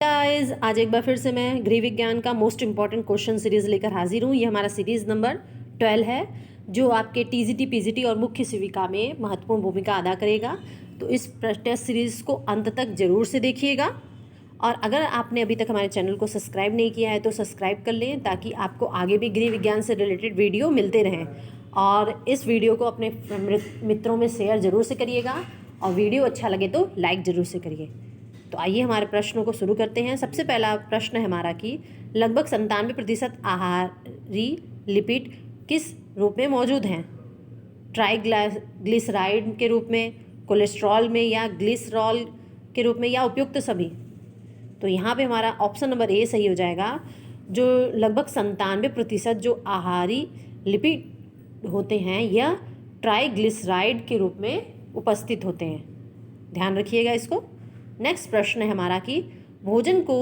Guys, आज एक बार फिर से मैं गृह विज्ञान का मोस्ट इंपॉर्टेंट क्वेश्चन सीरीज लेकर हाजिर हूँ। ये हमारा सीरीज नंबर 12 है, जो आपके टीजीटी, पीजीटी और मुख्य सेविका में महत्वपूर्ण भूमिका अदा करेगा। तो इस टेस्ट सीरीज को अंत तक जरूर से देखिएगा, और अगर आपने अभी तक हमारे चैनल को सब्सक्राइब नहीं किया है तो सब्सक्राइब कर लें, ताकि आपको आगे भी गृह विज्ञान से रिलेटेड वीडियो मिलते रहें। और इस वीडियो को अपने मित्रों में शेयर जरूर से करिएगा, और वीडियो अच्छा लगे तो लाइक जरूर से करिए। तो आइए हमारे प्रश्नों को शुरू करते हैं। सबसे पहला प्रश्न है हमारा कि लगभग 97% आहारी लिपिड किस रूप में मौजूद हैं? ट्राइग्लिसराइड के रूप में, कोलेस्ट्रॉल में, या ग्लिसरॉल के रूप में, या उपयुक्त सभी? तो यहाँ पे हमारा ऑप्शन नंबर ए सही हो जाएगा। जो लगभग 97% जो आहारी लिपिड होते हैं यह ट्राइग्लिसराइड के रूप में उपस्थित होते हैं। ध्यान रखिएगा इसको। नेक्स्ट प्रश्न है हमारा कि भोजन को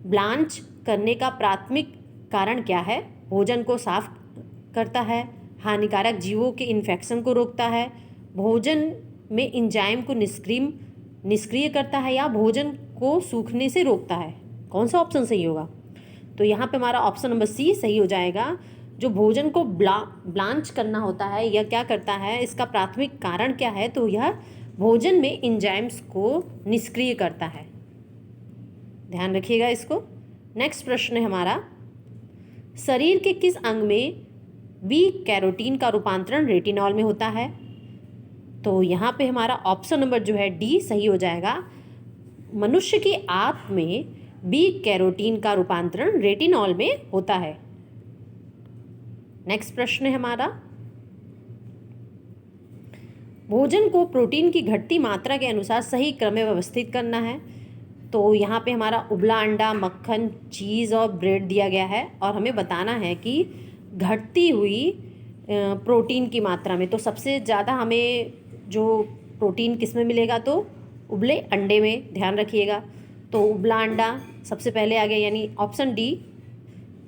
ब्लांच करने का प्राथमिक कारण क्या है? भोजन को साफ करता है, हानिकारक जीवों के इन्फेक्शन को रोकता है, भोजन में एंजाइम को निष्क्रिय करता है, या भोजन को सूखने से रोकता है? कौन सा ऑप्शन सही होगा? तो यहाँ पे हमारा ऑप्शन नंबर सी सही हो जाएगा। जो भोजन को ब्लांच करना होता है, यह क्या करता है, इसका प्राथमिक कारण क्या है? तो यह भोजन में एंजाइम्स को निष्क्रिय करता है। ध्यान रखिएगा इसको। नेक्स्ट प्रश्न है हमारा, शरीर के किस अंग में बी कैरोटीन का रूपांतरण रेटिनॉल में होता है? तो यहाँ पे हमारा ऑप्शन नंबर जो है डी सही हो जाएगा। मनुष्य की आंत में बी कैरोटीन का रूपांतरण रेटिनॉल में होता है। नेक्स्ट प्रश्न है हमारा, भोजन को प्रोटीन की घटती मात्रा के अनुसार सही क्रम में व्यवस्थित करना है। तो यहाँ पे हमारा उबला अंडा, मक्खन, चीज़ और ब्रेड दिया गया है, और हमें बताना है कि घटती हुई प्रोटीन की मात्रा में। तो सबसे ज़्यादा हमें जो प्रोटीन किस में मिलेगा? तो उबले अंडे में। ध्यान रखिएगा। तो उबला अंडा सबसे पहले आ गया, यानी ऑप्शन डी।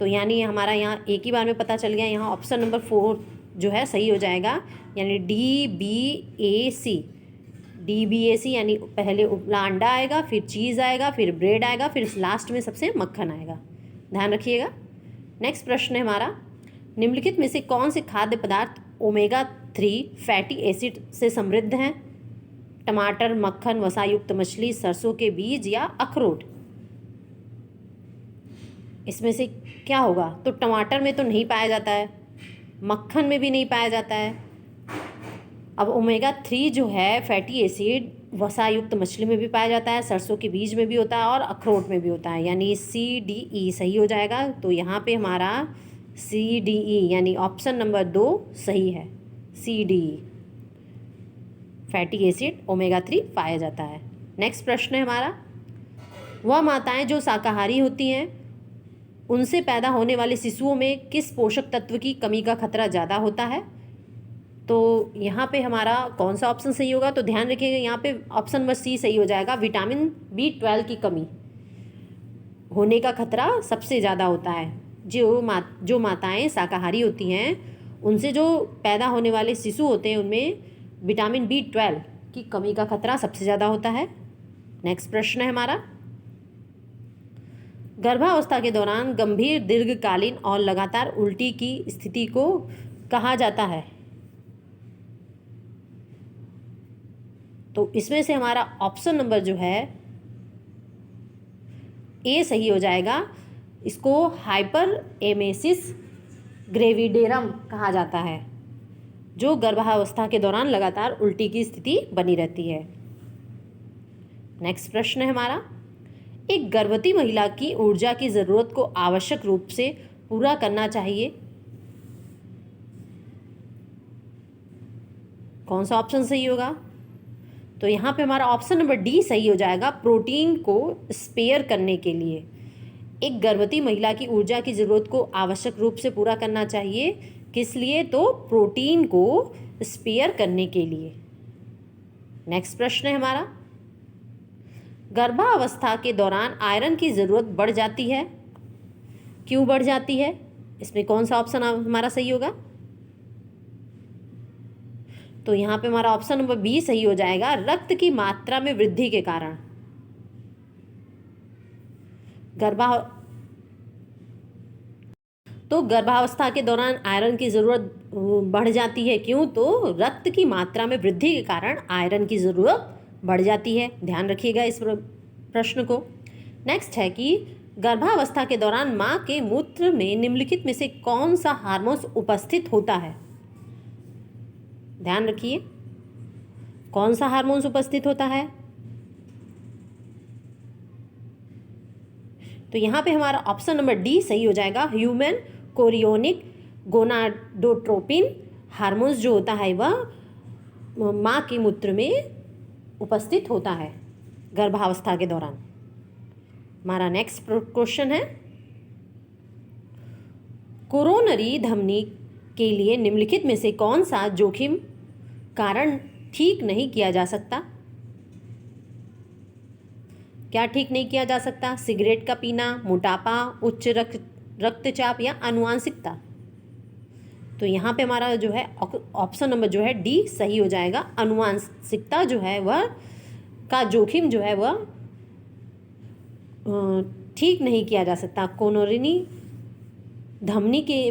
तो यानी हमारा यहाँ एक ही बार में पता चल गया, यहाँ ऑप्शन नंबर 4 जो है सही हो जाएगा, यानी DBAC। DBAC यानी पहले उबला अंडा आएगा, फिर चीज़ आएगा, फिर ब्रेड आएगा, फिर लास्ट में सबसे मक्खन आएगा। ध्यान रखिएगा। नेक्स्ट प्रश्न है हमारा, निम्नलिखित में से कौन से खाद्य पदार्थ ओमेगा 3 फैटी एसिड से समृद्ध हैं? टमाटर, मक्खन, वसायुक्त मछली, सरसों के बीज, या अखरोट? इसमें से क्या होगा? तो टमाटर में तो नहीं पाया जाता है, मक्खन में भी नहीं पाया जाता है। अब ओमेगा 3 जो है फैटी एसिड वसायुक्त मछली में भी पाया जाता है, सरसों के बीज में भी होता है, और अखरोट में भी होता है, यानी CDE सही हो जाएगा। तो यहाँ पे हमारा CDE यानी ऑप्शन नंबर 2 सही है। CDE फैटी एसिड ओमेगा 3 पाया जाता है। नेक्स्ट प्रश्न है हमारा, वह माताएं जो शाकाहारी होती हैं उनसे पैदा होने वाले शिशुओं में किस पोषक तत्व की कमी का खतरा ज़्यादा होता है? तो यहाँ पे हमारा कौन सा ऑप्शन सही होगा? तो ध्यान रखिएगा, यहाँ पे ऑप्शन नंबर सी सही हो जाएगा। विटामिन B12 की कमी होने का खतरा सबसे ज़्यादा होता है। जो माताएं शाकाहारी होती हैं उनसे जो पैदा होने वाले शिशु होते हैं उनमें विटामिन B12 की कमी का खतरा सबसे ज़्यादा होता है। नेक्स्ट प्रश्न है हमारा, गर्भावस्था के दौरान गंभीर, दीर्घकालीन और लगातार उल्टी की स्थिति को कहा जाता है? तो इसमें से हमारा ऑप्शन नंबर जो है ए सही हो जाएगा। इसको हाइपर एमेसिस ग्रेविडेरम कहा जाता है, जो गर्भावस्था के दौरान लगातार उल्टी की स्थिति बनी रहती है। नेक्स्ट प्रश्न है हमारा, एक गर्भवती महिला की ऊर्जा की ज़रूरत को आवश्यक रूप से पूरा करना चाहिए? कौन सा ऑप्शन सही होगा? तो यहाँ पे हमारा ऑप्शन नंबर डी सही हो जाएगा। प्रोटीन को स्पेयर करने के लिए एक गर्भवती महिला की ऊर्जा की ज़रूरत को आवश्यक रूप से पूरा करना चाहिए। किस लिए? तो प्रोटीन को स्पेयर करने के लिए। नेक्स्ट प्रश्न है हमारा, गर्भावस्था के दौरान आयरन की ज़रूरत बढ़ जाती है, क्यों बढ़ जाती है? इसमें कौन सा ऑप्शन हमारा सही होगा? तो यहाँ पे हमारा ऑप्शन नंबर बी सही हो जाएगा, रक्त की मात्रा में वृद्धि के कारण। गर्भावस्था के दौरान आयरन की ज़रूरत बढ़ जाती है। क्यों? तो रक्त की मात्रा में वृद्धि के कारण आयरन की ज़रूरत बढ़ जाती है। ध्यान रखिएगा इस प्रश्न को। नेक्स्ट है कि गर्भावस्था के दौरान माँ के मूत्र में निम्नलिखित में से कौन सा हार्मोन उपस्थित होता है? ध्यान रखिए, कौन सा हार्मोन उपस्थित होता है? तो यहाँ पे हमारा ऑप्शन नंबर डी सही हो जाएगा। ह्यूमन कोरियोनिक गोनाडोट्रोपिन हार्मोन्स जो होता है वह माँ के मूत्र में उपस्थित होता है गर्भावस्था के दौरान। हमारा नेक्स्ट क्वेश्चन है, कोरोनरी धमनी के लिए निम्नलिखित में से कौन सा जोखिम कारण ठीक नहीं किया जा सकता? क्या ठीक नहीं किया जा सकता? सिगरेट का पीना, मोटापा, उच्च रक्तचाप या आनुवांशिकता। तो यहाँ पे हमारा जो है ऑप्शन नंबर जो है डी सही हो जाएगा। आनुवांशिकता जो है वह का जोखिम जो है वह ठीक नहीं किया जा सकता। कोरोनरी धमनी के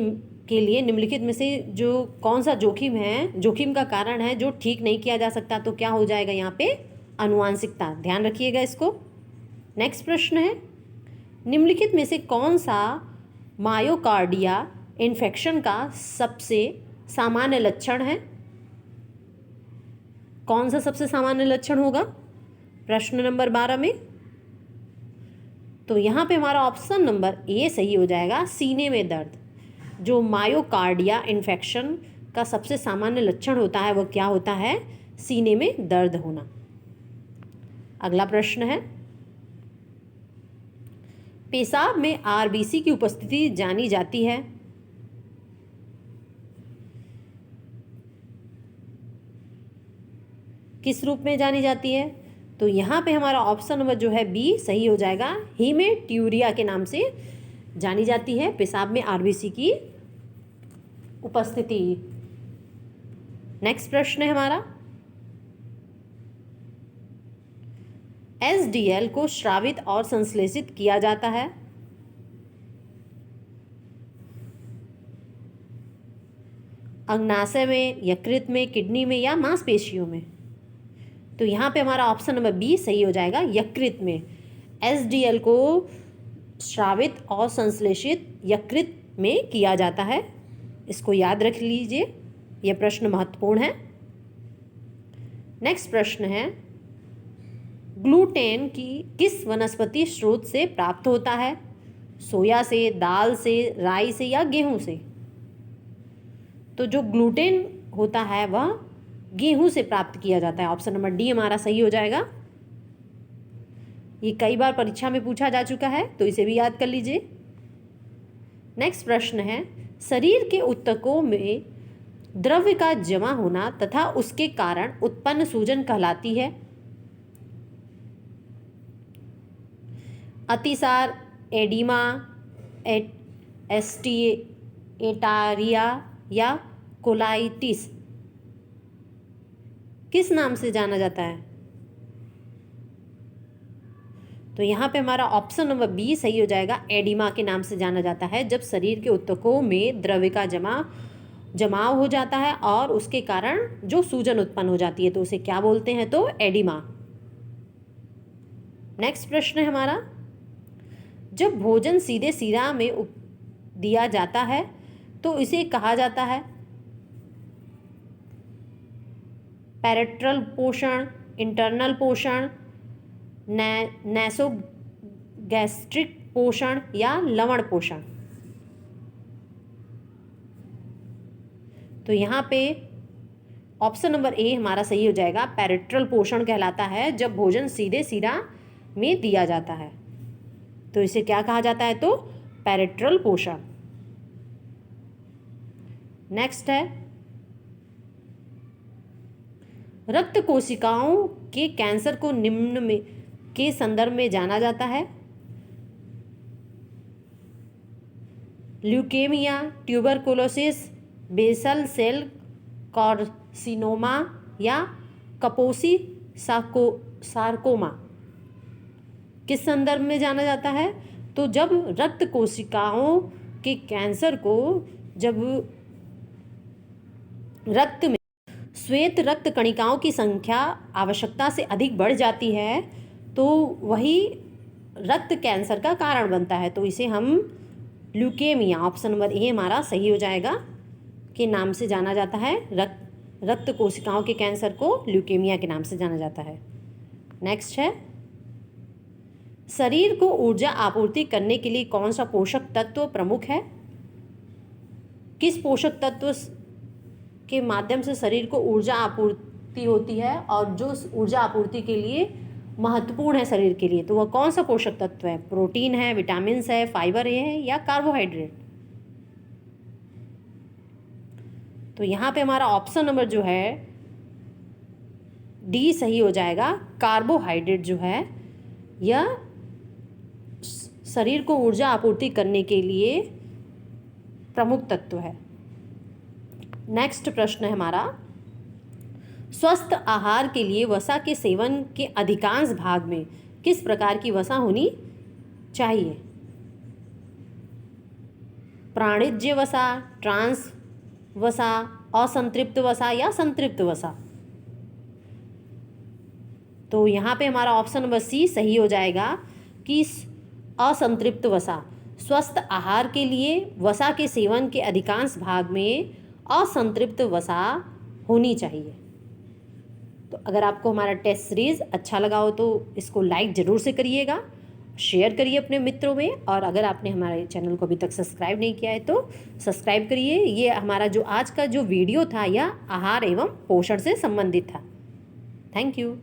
लिए निम्नलिखित में से जो कौन सा जोखिम का कारण है जो ठीक नहीं किया जा सकता? तो क्या हो जाएगा यहाँ पे? आनुवांशिकता। ध्यान रखिएगा इसको। नेक्स्ट प्रश्न है, निम्नलिखित में से कौन सा मायोकार्डिया इन्फेक्शन का सबसे सामान्य लक्षण है? कौन सा सबसे सामान्य लक्षण होगा प्रश्न नंबर 12 में? तो यहाँ पे हमारा ऑप्शन नंबर ए सही हो जाएगा। सीने में दर्द। जो मायोकार्डिया इन्फेक्शन का सबसे सामान्य लक्षण होता है वह क्या होता है? सीने में दर्द होना। अगला प्रश्न है, पेशाब में आरबीसी की उपस्थिति जानी जाती है। किस रूप में जानी जाती है? तो यहाँ पे हमारा ऑप्शन नंबर जो है बी सही हो जाएगा। हीमेट्यूरिया के नाम से जानी जाती है पेशाब में आरबीसी की उपस्थिति। नेक्स्ट प्रश्न है हमारा, एसडीएल को स्रावित और संश्लेषित किया जाता है। अग्नाशय में, यकृत में, किडनी में या मांसपेशियों में? तो यहाँ पे हमारा ऑप्शन नंबर बी सही हो जाएगा। यकृत में एसडीएल को स्रावित और संश्लेषित यकृत में किया जाता है। इसको याद रख लीजिए, यह प्रश्न महत्वपूर्ण है। नेक्स्ट प्रश्न है, ग्लूटेन की किस वनस्पति स्रोत से प्राप्त होता है? सोया से, दाल से, राई से या गेहूं से? तो जो ग्लूटेन होता है वह गेहूं से प्राप्त किया जाता है। ऑप्शन नंबर डी हमारा सही हो जाएगा। ये कई बार परीक्षा में पूछा जा चुका है तो इसे भी याद कर लीजिए। नेक्स्ट प्रश्न है, शरीर के ऊतकों में द्रव्य का जमा होना तथा उसके कारण उत्पन्न सूजन कहलाती है। अतिसार, एडिमा, एटारिया या कोलाइटिस किस नाम से जाना जाता है? तो यहाँ पे हमारा ऑप्शन नंबर बी सही हो जाएगा। एडिमा के नाम से जाना जाता है जब शरीर के ऊतकों में द्रव्य का जमाव हो जाता है और उसके कारण जो सूजन उत्पन्न हो जाती है तो उसे क्या बोलते हैं? तो एडिमा। नेक्स्ट प्रश्न है हमारा, जब भोजन सीधे शिरा में दिया जाता है तो इसे कहा जाता है पैरेट्रल पोषण, इंटरनल पोषण, नैसोगैस्ट्रिक पोषण या लवण पोषण? तो यहाँ पे ऑप्शन नंबर ए हमारा सही हो जाएगा। पैरेट्रल पोषण कहलाता है जब भोजन सीधे शिरा में दिया जाता है तो इसे क्या कहा जाता है? तो पैरेट्रल पोषण। नेक्स्ट है, रक्त कोशिकाओं के कैंसर को निम्न में के संदर्भ में जाना जाता है। Leukaemia, tuberculosis, basal cell carcinoma या कपोसी सार्कोमा किस संदर्भ में जाना जाता है? तो जब रक्त कोशिकाओं के कैंसर को जब रक्त में श्वेत रक्त कणिकाओं की संख्या आवश्यकता से अधिक बढ़ जाती है तो वही रक्त कैंसर का कारण बनता है। तो इसे हम ल्यूकेमिया, ऑप्शन नंबर ए हमारा सही हो जाएगा, के नाम से जाना जाता है। रक्त कोशिकाओं के कैंसर को ल्यूकेमिया के नाम से जाना जाता है। नेक्स्ट है, शरीर को ऊर्जा आपूर्ति करने के लिए कौन सा पोषक तत्व प्रमुख है? किस पोषक तत्व के माध्यम से शरीर को ऊर्जा आपूर्ति होती है और जो ऊर्जा आपूर्ति के लिए महत्वपूर्ण है शरीर के लिए, तो वह कौन सा पोषक तत्व है? प्रोटीन है, विटामिन है, फाइबर है या कार्बोहाइड्रेट? तो यहाँ पे हमारा ऑप्शन नंबर जो है डी सही हो जाएगा। कार्बोहाइड्रेट जो है यह शरीर को ऊर्जा आपूर्ति करने के लिए प्रमुख तत्व है। नेक्स्ट प्रश्न है हमारा, स्वस्थ आहार के लिए वसा के सेवन के अधिकांश भाग में किस प्रकार की वसा होनी चाहिए? प्राणिज्य वसा, ट्रांस वसा, असंतृप्त वसा या संतृप्त वसा? तो यहाँ पे हमारा ऑप्शन नंबर सी सही हो जाएगा कि असंतृप्त वसा। स्वस्थ आहार के लिए वसा के सेवन के अधिकांश भाग में असंतृप्त वसा होनी चाहिए। तो अगर आपको हमारा टेस्ट सीरीज़ अच्छा लगा हो तो इसको लाइक ज़रूर से करिएगा, शेयर करिए अपने मित्रों में, और अगर आपने हमारे चैनल को अभी तक सब्सक्राइब नहीं किया है तो सब्सक्राइब करिए। ये हमारा जो आज का जो वीडियो था यह आहार एवं पोषण से संबंधित था। Thank you.